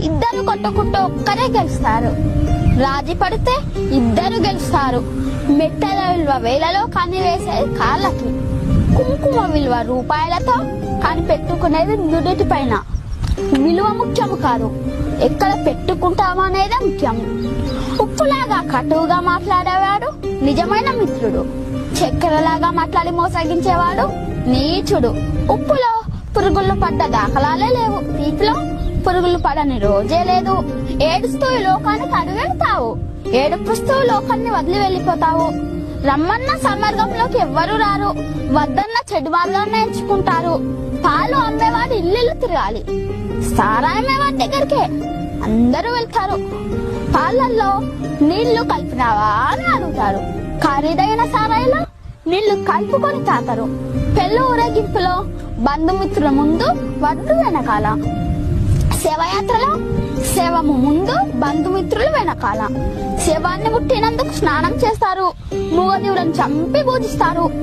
ఇద్దరు కొట్టుకుంటూ ఒక్కరే గెలుస్తారు. రాజీ పడితే ఇద్దరు గెలుస్తారు. మెట్టల విలువ వేలలో కని వేసేది కాళ్ళకి, కుంకుమ విలువ రూపాయలతో కని పెట్టుకునేది నుదుటి పైన. విలువ ముఖ్యము కాదు, ఎక్కడ పెట్టుకుంటామనేదే ముఖ్యం. ఉప్పులాగా కటువుగా మాట్లాడేవాడు నిజమైన మిత్రుడు. చక్కెరలాగా మాట్లాడి మోసగించేవాడు నీచుడు. ఉప్పులో పురుగులు పడ్డ దాఖలాలే లేవు, తీపిలో పురుగులు పడని రోజే లేదు. ఏడుస్తూ ఈ లోకానికి అడుగెడతావు, ఏడుపుస్తూ లోకాన్ని వదిలి వెళ్ళిపోతావు. రమ్మన్న సన్మార్గంలోకి ఎవ్వరూ రారు, వద్దన్న చెడు మార్గాన్ని ఎంచుకుంటారు. పాలు అమ్మేవాడు ఇల్లు తిరగాలి, సారాయమేవాడి దగ్గరికే అందరూ వెళ్తారు. పాలల్లో నీళ్లు కలిపినావా అని అడుగుతారు, ఖరీదైన సారాయిలో నీళ్లు కలుపుకొని తాతారు. పెళ్లి ఊరేగింపులో బంధుమిత్రుల ముందు వడ్డు వెనకాల, శవయాత్రలో శవము ముందు బంధుమిత్రులు వెనకాల. శవాన్ని ముట్టినందుకు స్నానం చేస్తారు, మూగజీవులను చంపి పూజిస్తారు.